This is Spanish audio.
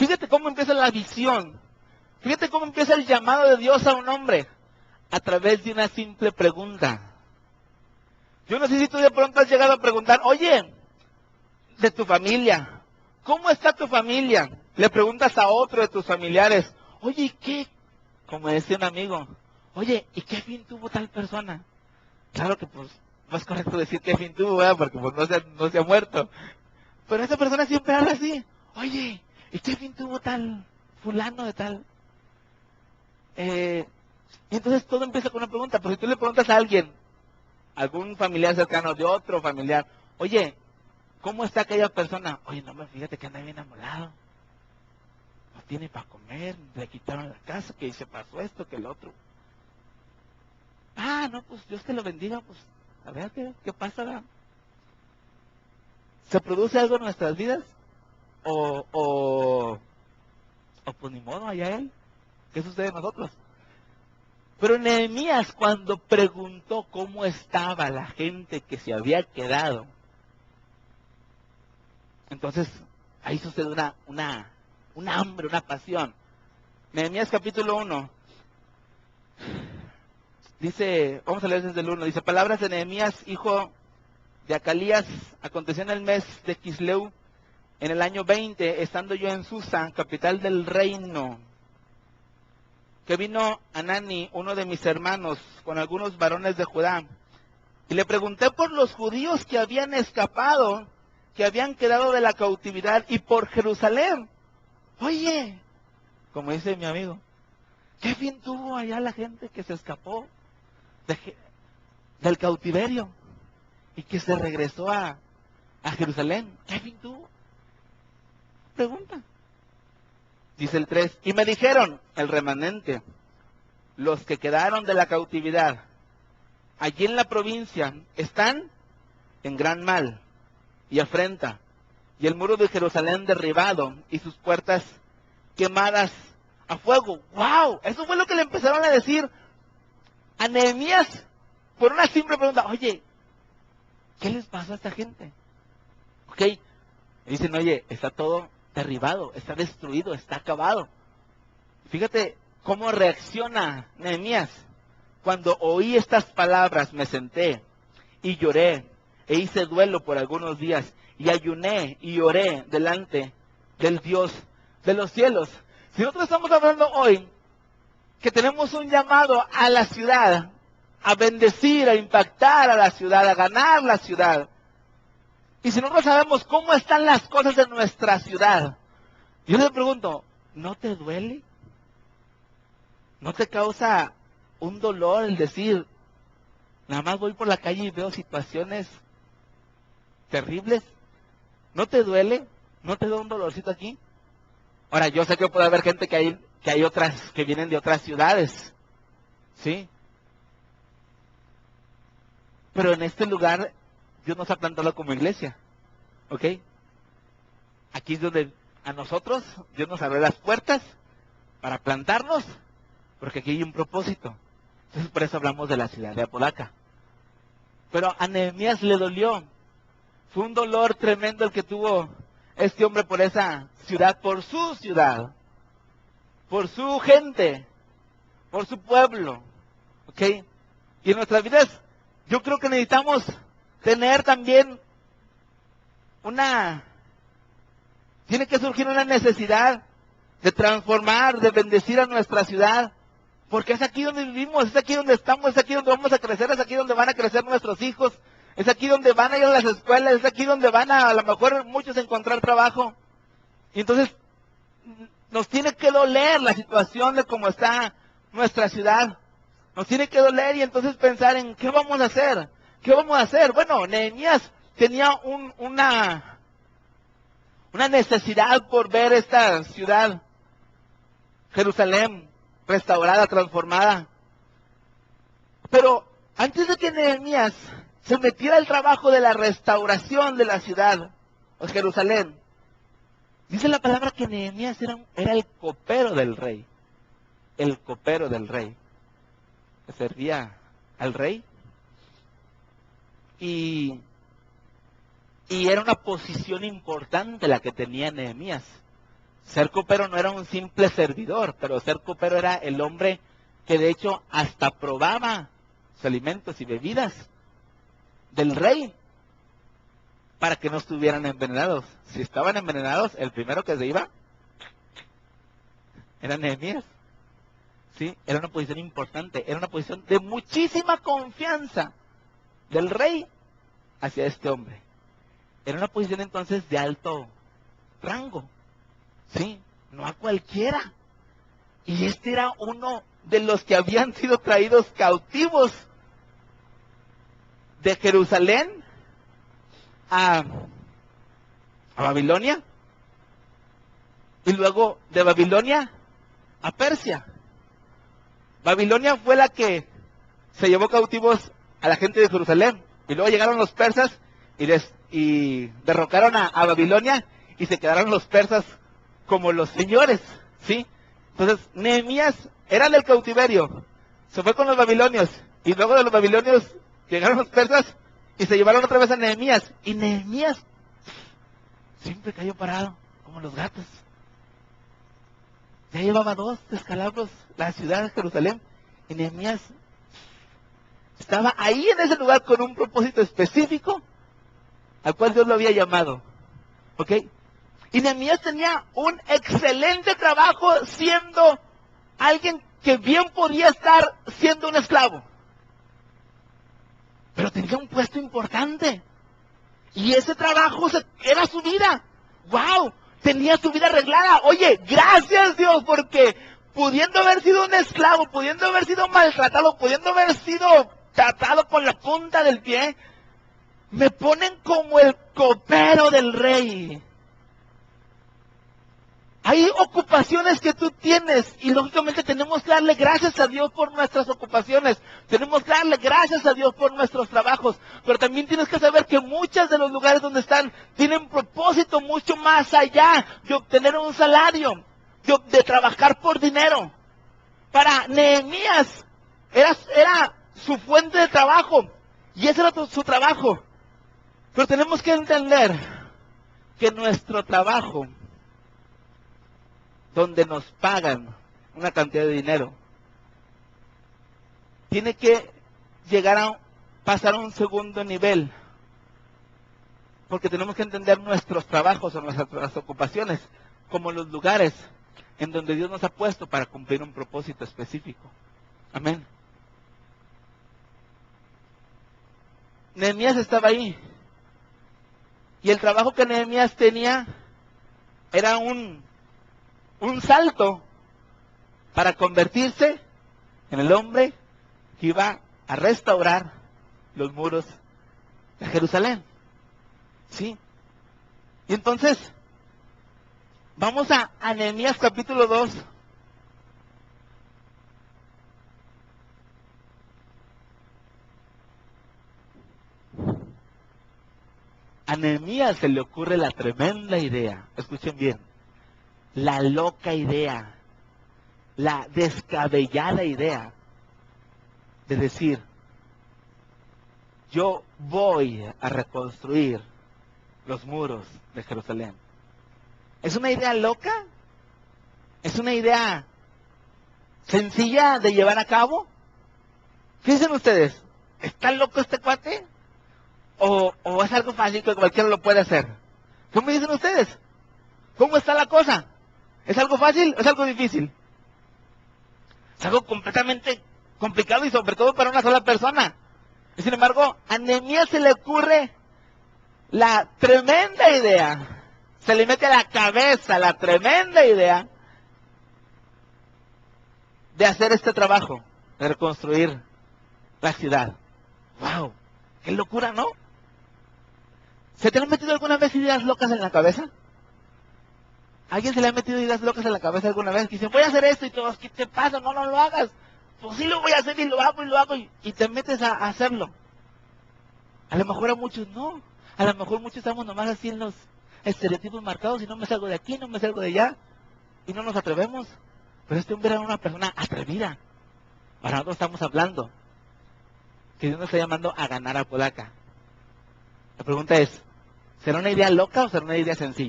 Fíjate cómo empieza la visión. Fíjate cómo empieza el llamado de Dios a un hombre. A través de una simple pregunta. Yo no sé si tú de pronto has llegado a preguntar, oye, de tu familia, ¿cómo está tu familia? Le preguntas a otro de tus familiares, oye, ¿y qué? Como decía un amigo, oye, ¿y qué fin tuvo tal persona? Claro que pues no es correcto decir qué fin tuvo, ¿verdad? Porque pues no se ha muerto. Pero esa persona siempre habla así, oye, ¿y qué fin tuvo tal fulano de tal? Y entonces todo empieza con una pregunta, pero si tú le preguntas a alguien, algún familiar cercano de otro familiar, oye, ¿cómo está aquella persona? Oye, no, fíjate que anda bien amolado. No tiene para comer, le quitaron la casa, que se pasó esto, que el otro. Ah, no, pues Dios te lo bendiga, pues a ver qué pasa. ¿Verdad? ¿Se produce algo en nuestras vidas? O pues ni modo, allá él. ¿Qué sucede en nosotros? Pero Nehemías, cuando preguntó cómo estaba la gente que se había quedado, entonces ahí sucede un hambre, una pasión. Nehemías capítulo 1, dice, vamos a leer desde el 1, dice, palabras de Nehemías, hijo de Acalías, aconteció en el mes de Quisleu, en el año 20, estando yo en Susa, capital del reino, que vino Anani, uno de mis hermanos, con algunos varones de Judá, y le pregunté por los judíos que habían escapado, que habían quedado de la cautividad, y por Jerusalén. Oye, como dice mi amigo, ¿qué fin tuvo allá la gente que se escapó del cautiverio y que se regresó a Jerusalén? ¿Qué fin tuvo? Pregunta. Dice el 3, y me dijeron, el remanente, los que quedaron de la cautividad, allí en la provincia, están en gran mal y afrenta, y el muro de Jerusalén derribado, y sus puertas quemadas a fuego. ¡Wow! Eso fue lo que le empezaron a decir a Nehemías por una simple pregunta. Oye, ¿qué les pasó a esta gente? ¿Ok? Y dicen, oye, está todo derribado, está destruido, está acabado. Fíjate cómo reacciona Nehemías. Cuando oí estas palabras me senté y lloré e hice duelo por algunos días y ayuné y oré delante del Dios de los cielos. Si nosotros estamos hablando hoy que tenemos un llamado a la ciudad, a bendecir, a impactar a la ciudad, a ganar la ciudad, y si nosotros sabemos cómo están las cosas en nuestra ciudad, yo le pregunto, ¿no te duele? ¿No te causa un dolor el decir, nada más voy por la calle y veo situaciones terribles? ¿No te duele? ¿No te da un dolorcito aquí? Ahora, yo sé que puede haber gente que hay otras, que vienen de otras ciudades, ¿sí? Pero en este lugar, Dios nos ha plantado como iglesia, ¿ok? Aquí es donde a nosotros, Dios nos abre las puertas para plantarnos, porque aquí hay un propósito. Entonces, por eso hablamos de la ciudad de Apolaca. Pero a Nehemías le dolió. Fue un dolor tremendo el que tuvo este hombre por esa ciudad, por su gente, por su pueblo, ¿ok? Y en nuestras vidas, yo creo que necesitamos tener también tiene que surgir una necesidad de transformar, de bendecir a nuestra ciudad, porque es aquí donde vivimos, es aquí donde estamos, es aquí donde vamos a crecer, es aquí donde van a crecer nuestros hijos, es aquí donde van a ir a las escuelas, es aquí donde van a lo mejor muchos a encontrar trabajo. Y entonces nos tiene que doler la situación de cómo está nuestra ciudad. Nos tiene que doler y entonces pensar en qué vamos a hacer. ¿Qué vamos a hacer? Bueno, Nehemías tenía una necesidad por ver esta ciudad, Jerusalén, restaurada, transformada. Pero antes de que Nehemías se metiera al trabajo de la restauración de la ciudad, o Jerusalén, dice la palabra que Nehemías era el copero del rey. El copero del rey. Que servía al rey. Y era una posición importante la que tenía Nehemías. Ser copero no era un simple servidor, pero ser copero era el hombre que de hecho hasta probaba sus alimentos y bebidas del rey para que no estuvieran envenenados. Si estaban envenenados, el primero que se iba era Nehemías. ¿Sí? Era una posición importante, era una posición de muchísima confianza del rey hacia este hombre. Era una posición entonces de alto rango, ¿sí? No a cualquiera. Y este era uno de los que habían sido traídos cautivos de Jerusalén a Babilonia, y luego de Babilonia a Persia. Babilonia fue la que se llevó cautivos a la gente de Jerusalén, y luego llegaron los persas y derrocaron a Babilonia, y se quedaron los persas como los señores, ¿sí? Entonces Nehemías era del cautiverio, se fue con los babilonios, y luego de los babilonios llegaron los persas y se llevaron otra vez a Nehemías, y Nehemías siempre cayó parado como los gatos. Ya llevaba 2 descalabros la ciudad de Jerusalén, y Nehemías estaba ahí en ese lugar con un propósito específico al cual Dios lo había llamado. ¿Ok? Y Nehemías tenía un excelente trabajo siendo alguien que bien podía estar siendo un esclavo. Pero tenía un puesto importante. Y ese trabajo era su vida. ¡Wow! Tenía su vida arreglada. Oye, gracias Dios, porque pudiendo haber sido un esclavo, pudiendo haber sido maltratado, pudiendo haber sido tratado con la punta del pie, me ponen como el copero del rey. Hay ocupaciones que tú tienes y lógicamente tenemos que darle gracias a Dios por nuestras ocupaciones. Tenemos que darle gracias a Dios por nuestros trabajos. Pero también tienes que saber que muchos de los lugares donde están tienen propósito mucho más allá de obtener un salario, de trabajar por dinero. Para Nehemías era su fuente de trabajo y ese era su trabajo. Pero tenemos que entender que nuestro trabajo, donde nos pagan una cantidad de dinero, tiene que llegar a pasar a un segundo nivel, porque tenemos que entender nuestros trabajos o nuestras ocupaciones como los lugares en donde Dios nos ha puesto para cumplir un propósito específico. Amén. Nehemías estaba ahí, y el trabajo que Nehemías tenía era un salto para convertirse en el hombre que iba a restaurar los muros de Jerusalén. ¿Sí? Y entonces, vamos a Nehemías capítulo 2. A Nehemías se le ocurre la tremenda idea, escuchen bien, la loca idea, la descabellada idea de decir, yo voy a reconstruir los muros de Jerusalén. ¿Es una idea loca? ¿Es una idea sencilla de llevar a cabo? ¿Qué dicen ustedes? ¿Está loco este cuate? ¿O es algo fácil que cualquiera lo puede hacer? ¿Cómo me dicen ustedes? ¿Cómo está la cosa? ¿Es algo fácil o es algo difícil? Es algo completamente complicado y sobre todo para una sola persona. Y sin embargo, a Nehemías se le ocurre la tremenda idea, se le mete a la cabeza la tremenda idea de hacer este trabajo, de reconstruir la ciudad. ¡Wow! ¡Qué locura!, ¿no? ¿Se te han metido alguna vez ideas locas en la cabeza? ¿A alguien se le ha metido ideas locas en la cabeza alguna vez? Que dicen, voy a hacer esto, y todos, ¿qué te pasa? No lo hagas. Pues sí lo voy a hacer y lo hago, y te metes a hacerlo. A lo mejor a muchos no. A lo mejor muchos estamos nomás así en los estereotipos marcados y no me salgo de aquí, no me salgo de allá. Y no nos atrevemos. Pero este hombre era una persona atrevida. Ahora nosotros estamos hablando que Dios nos está llamando a ganar a Apodaca. La pregunta es, ¿será una idea loca o será una idea sencilla?